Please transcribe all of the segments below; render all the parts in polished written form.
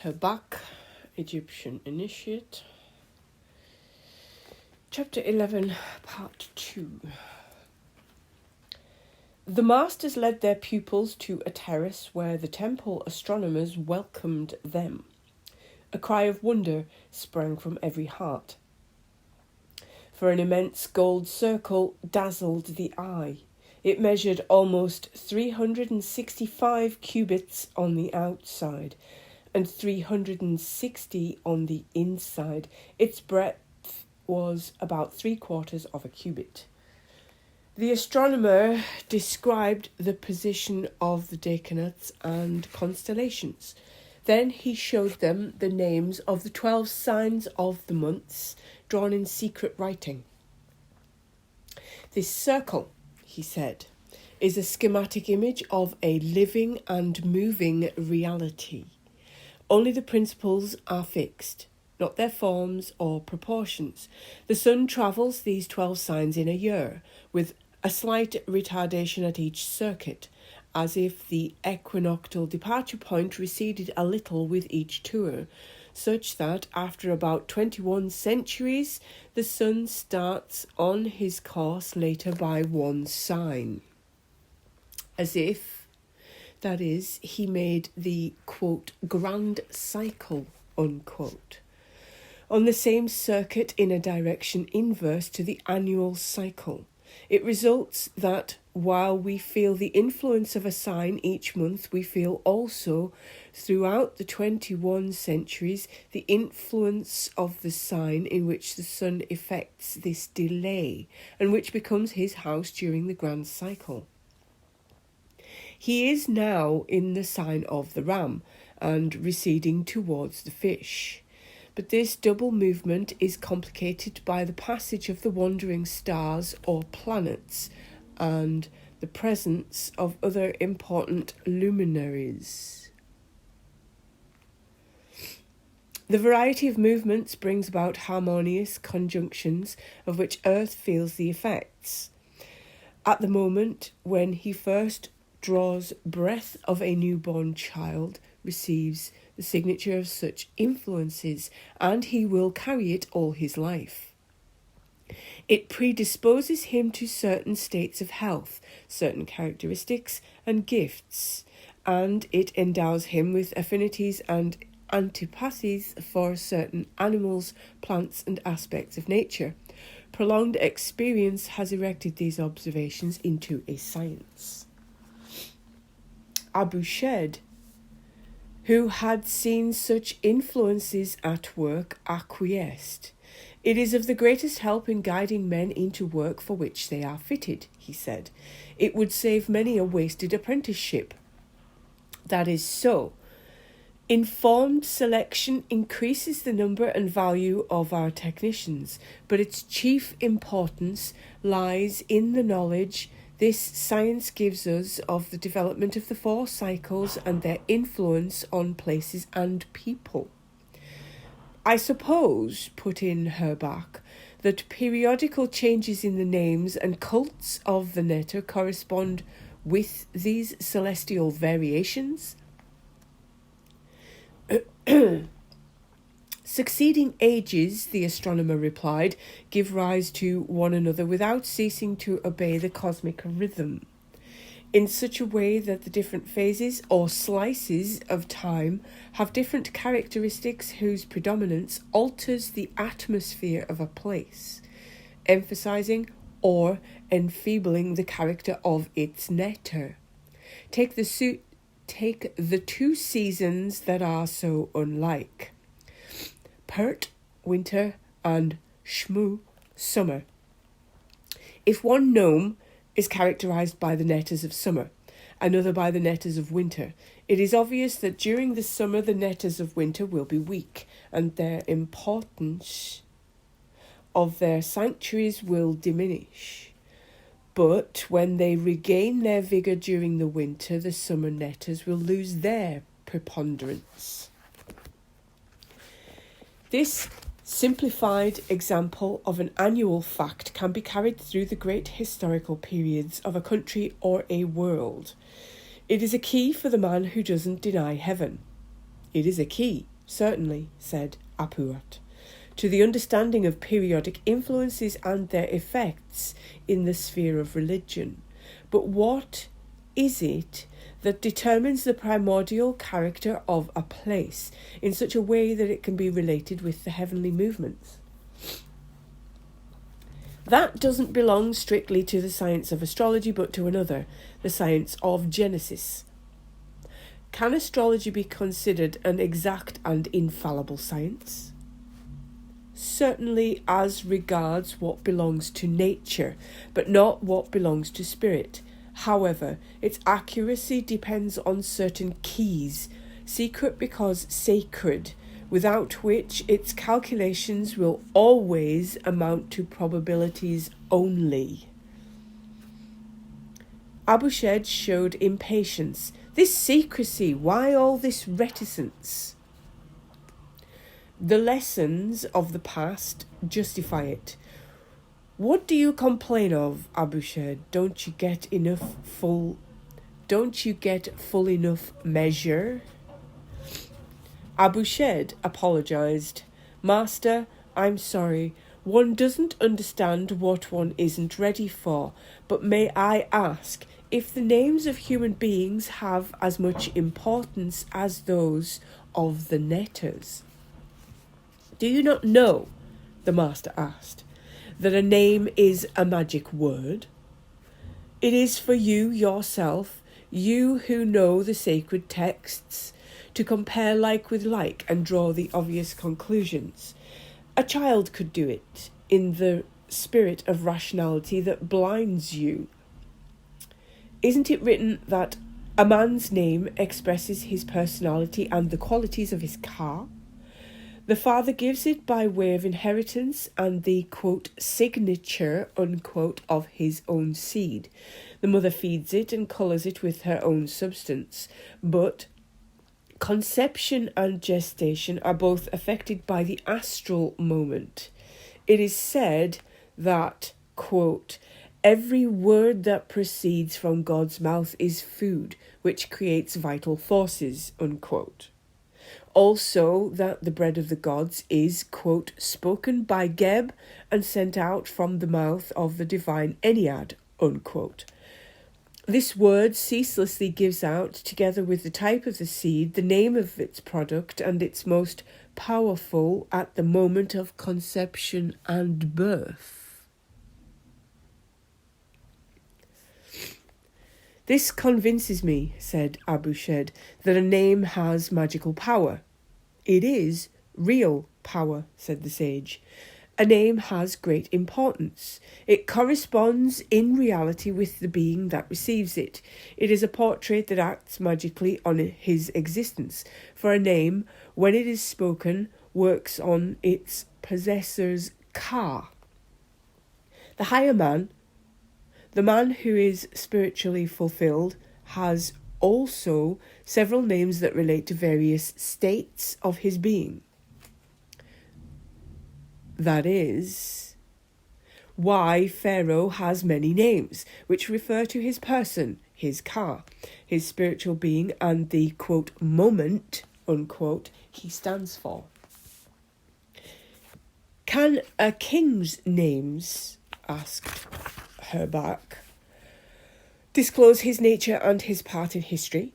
Her Bak Egyptian Initiate. Chapter 11, Part 2. The masters led their pupils to a terrace where the temple astronomers welcomed them. A cry of wonder sprang from every heart. For an immense gold circle dazzled the eye. It measured almost 365 cubits on the outside and 360 on the inside. Its breadth was about 3/4 of a cubit. The astronomer described the position of the decanates and constellations. Then he showed them the names of the 12 signs of the months, drawn in secret writing. This circle, he said, is a schematic image of a living and moving reality. Only the principles are fixed, not their forms or proportions. The sun travels these 12 signs in a year, with a slight retardation at each circuit, as if the equinoctial departure point receded a little with each tour, such that after about 21 centuries, the sun starts on his course later by 1 sign. As if, that is, he made the, quote, grand cycle, unquote, on the same circuit in a direction inverse to the annual cycle. It results that while we feel the influence of a sign each month, we feel also, throughout the 21 centuries, the influence of the sign in which the sun effects this delay, and which becomes his house during the grand cycle. He is now in the sign of the ram, and receding towards the fish. But this double movement is complicated by the passage of the wandering stars or planets, and the presence of other important luminaries. The variety of movements brings about harmonious conjunctions of which Earth feels the effects. At the moment when he first draws breath of a newborn child, receives the signature of such influences, and he will carry it all his life. It predisposes him to certain states of health, certain characteristics and gifts, and it endows him with affinities and antipathies for certain animals, plants, and aspects of nature. Prolonged experience has erected these observations into a science. Abu Shed, who had seen such influences at work, acquiesced. It is of the greatest help in guiding men into work for which they are fitted, he said. It would save many a wasted apprenticeship. That is so. Informed selection increases the number and value of our technicians, but its chief importance lies in the knowledge this science gives us of the development of the 4 cycles and their influence on places and people. I suppose, put in Her Bak, that periodical changes in the names and cults of the netter correspond with these celestial variations. Succeeding ages, the astronomer replied, give rise to one another without ceasing to obey the cosmic rhythm, in such a way that the different phases or slices of time have different characteristics whose predominance alters the atmosphere of a place, emphasizing or enfeebling the character of its netter. Take the 2 seasons that are so unlike. Pert, winter, and Shmu, summer. If one nome is characterized by the netters of summer, another by the netters of winter, it is obvious that during the summer the netters of winter will be weak, and their importance of their sanctuaries will diminish. But when they regain their vigour during the winter, the summer netters will lose their preponderance. This simplified example of an annual fact can be carried through the great historical periods of a country or a world. It is a key for the man who doesn't deny heaven. It is a key, certainly, said Apurat, to the understanding of periodic influences and their effects in the sphere of religion. But what is it that determines the primordial character of a place in such a way that it can be related with the heavenly movements? That doesn't belong strictly to the science of astrology, but to another, the science of Genesis. Can astrology be considered an exact and infallible science? Certainly as regards what belongs to nature, but not what belongs to spirit. However, its accuracy depends on certain keys, secret because sacred, without which its calculations will always amount to probabilities only. Abushad showed impatience. This secrecy, why all this reticence? The lessons of the past justify it. What do you complain of, Abushad? Don't you get full enough measure? Abushad apologized. Master, I'm sorry. One doesn't understand what one isn't ready for. But may I ask if the names of human beings have as much importance as those of the netters? Do you not know, the master asked, that a name is a magic word? It is for you yourself, you who know the sacred texts, to compare like with like and draw the obvious conclusions. A child could do it in the spirit of rationality that blinds you. Isn't it written that a man's name expresses his personality and the qualities of his car? The father gives it by way of inheritance and the, quote, signature, unquote, of his own seed. The mother feeds it and colours it with her own substance. But conception and gestation are both affected by the astral moment. It is said that, quote, every word that proceeds from God's mouth is food, which creates vital forces, unquote. Also that the bread of the gods is, quote, spoken by Geb and sent out from the mouth of the divine Ennead, unquote. This word ceaselessly gives out, together with the type of the seed, the name of its product and its most powerful at the moment of conception and birth. This convinces me, said Abushad, that a name has magical power. It is real power, said the sage. A name has great importance. It corresponds in reality with the being that receives it. It is a portrait that acts magically on his existence. For a name, when it is spoken, works on its possessor's car. The higher man, the man who is spiritually fulfilled, has also several names that relate to various states of his being. That is why Pharaoh has many names, which refer to his person, his car, his spiritual being, and the, quote, moment, unquote, he stands for. Can a king's names, asked Her Bak, disclose his nature and his part in history?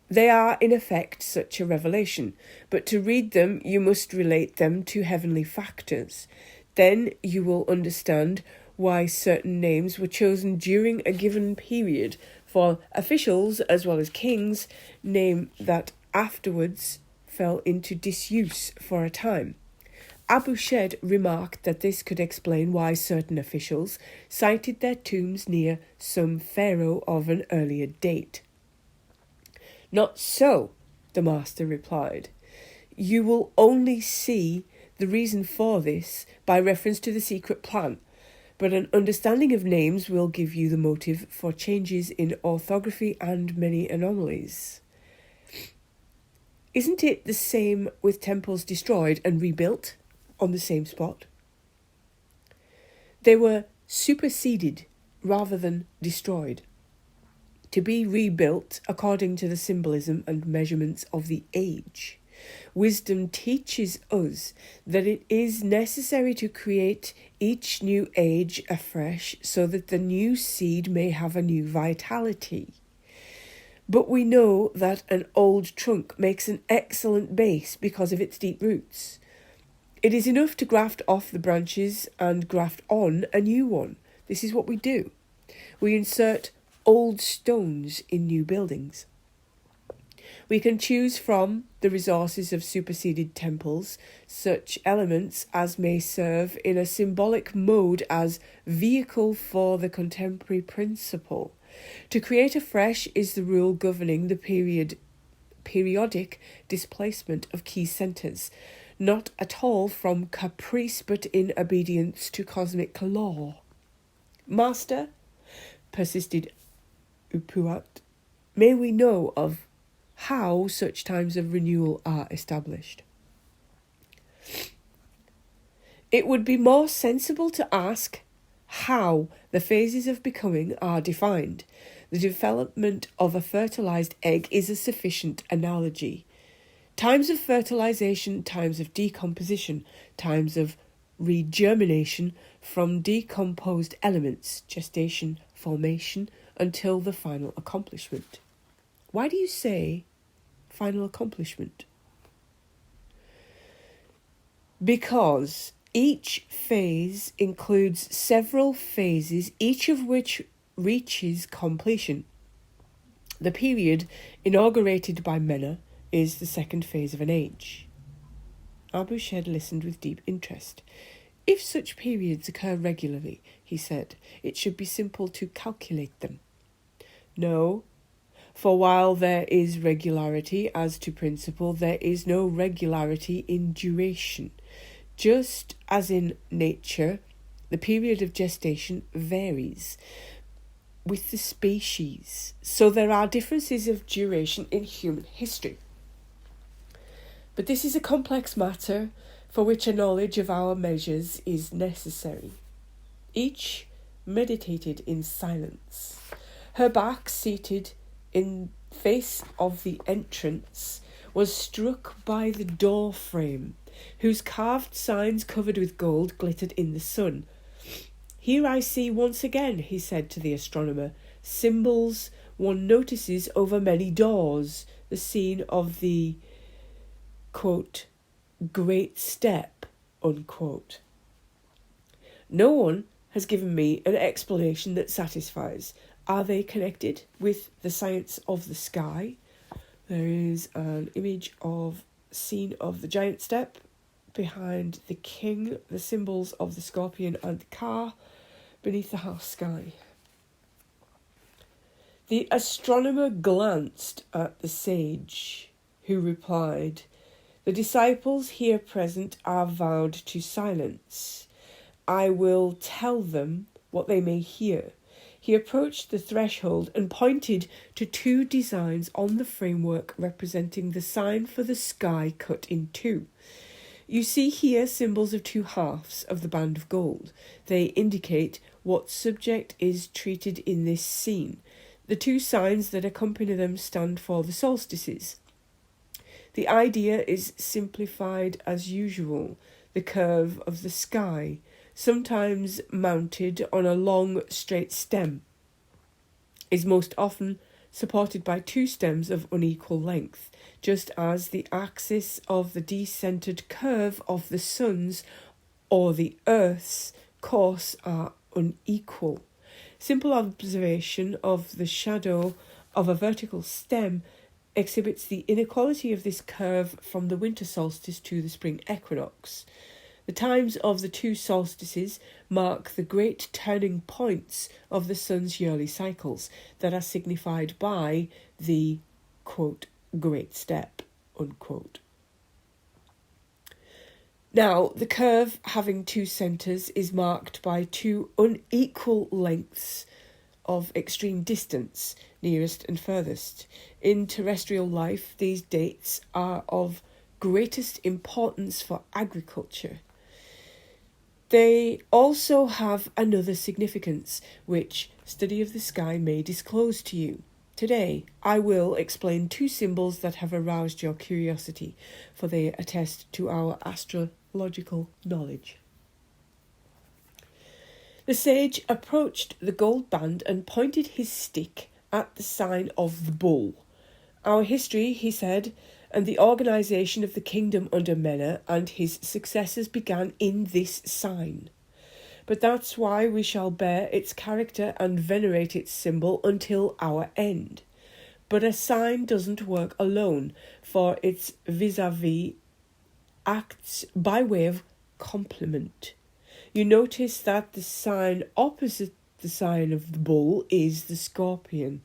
They are, in effect, such a revelation, but to read them you must relate them to heavenly factors. Then you will understand why certain names were chosen during a given period for officials as well as kings, name that afterwards fell into disuse for a time. Abushad remarked that this could explain why certain officials sited their tombs near some pharaoh of an earlier date. Not so, the master replied. You will only see the reason for this by reference to the secret plan, but an understanding of names will give you the motive for changes in orthography and many anomalies. Isn't it the same with temples destroyed and rebuilt on the same spot? They were superseded rather than destroyed. to be rebuilt according to the symbolism and measurements of the age. Wisdom teaches us that it is necessary to create each new age afresh so that the new seed may have a new vitality. But we know that an old trunk makes an excellent base because of its deep roots. It is enough to graft off the branches and graft on a new one. This is what we do. We insert old stones in new buildings. We can choose from the resources of superseded temples such elements as may serve in a symbolic mode as vehicle for the contemporary principle. To create afresh is the rule governing the periodic displacement of key centres, not at all from caprice but in obedience to cosmic law. Master, persisted Upuat, may we know of how such times of renewal are established. It would be more sensible to ask how the phases of becoming are defined. The development of a fertilized egg is a sufficient analogy. Times of fertilization, times of decomposition, times of regermination from decomposed elements, gestation, formation, until the final accomplishment. Why do you say final accomplishment? Because each phase includes several phases, each of which reaches completion. The period inaugurated by Mena is the second phase of an age. Abu Shed listened with deep interest. If such periods occur regularly, he said, it should be simple to calculate them. No, for while there is regularity as to principle, there is no regularity in duration. Just as in nature, the period of gestation varies with the species, so there are differences of duration in human history. But this is a complex matter for which a knowledge of our measures is necessary. Each meditated in silence. Her Bak, seated in face of the entrance, was struck by the door frame, whose carved signs covered with gold glittered in the sun. Here I see once again, he said to the astronomer, symbols one notices over many doors, the scene of the, quote, great step, unquote. No one has given me an explanation that satisfies. Are they connected with the science of the sky? There is an image of scene of the giant step behind the king, the symbols of the scorpion and the car beneath the half sky. The astronomer glanced at the sage, who replied, the disciples here present are vowed to silence. I will tell them what they may hear. He approached the threshold and pointed to two designs on the framework representing the sign for the sky cut in two. You see here symbols of two halves of the band of gold. They indicate what subject is treated in this scene. The two signs that accompany them stand for the solstices. The idea is simplified as usual. The curve of the sky, sometimes mounted on a long straight stem, is most often supported by two stems of unequal length, just as the axis of the decentered curve of the sun's or the earth's course are unequal. Simple observation of the shadow of a vertical stem exhibits the inequality of this curve from the winter solstice to the spring equinox. The times of the two solstices mark the great turning points of the sun's yearly cycles that are signified by the, quote, great step, unquote. Now, the curve having two centres is marked by two unequal lengths of extreme distance, nearest and furthest. In terrestrial life, these dates are of greatest importance for agriculture. They also have another significance, which study of the sky may disclose to you. Today, I will explain two symbols that have aroused your curiosity, for they attest to our astrological knowledge. The sage approached the gold band and pointed his stick at the sign of the bull. Our history, he said, and the organisation of the kingdom under Mena and his successors began in this sign. But that's why we shall bear its character and venerate its symbol until our end. But a sign doesn't work alone, for its vis-a-vis acts by way of complement. You notice that the sign opposite the sign of the bull is the scorpion.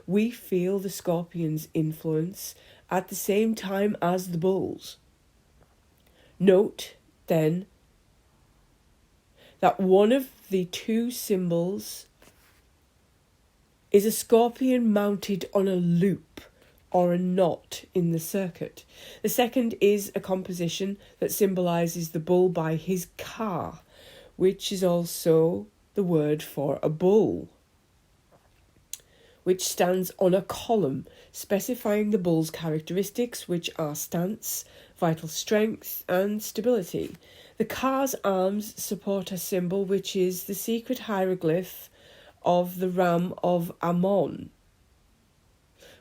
We feel the scorpion's influence at the same time as the bull's. Note, then, that one of the two symbols is a scorpion mounted on a loop or a knot in the circuit. The second is a composition that symbolises the bull by his car, which is also the word for a bull, which stands on a column, specifying the bull's characteristics, which are stance, vital strength, and stability. The car's arms support a symbol which is the secret hieroglyph of the ram of Ammon,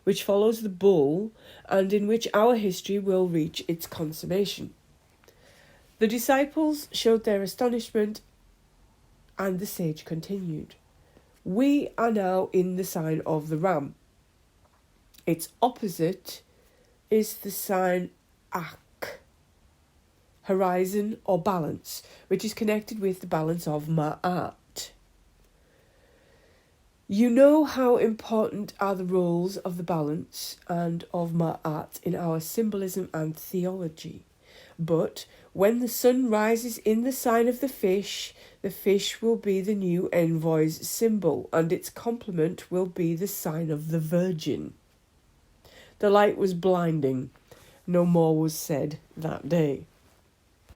which follows the bull and in which our history will reach its consummation. The disciples showed their astonishment, and the sage continued. We are now in the sign of the ram. Its opposite is the sign Ak, horizon or balance, which is connected with the balance of Ma'at. You know how important are the roles of the balance and of Ma'at in our symbolism and theology. But when the sun rises in the sign of the fish will be the new envoy's symbol, and its complement will be the sign of the Virgin. The light was blinding. No more was said that day.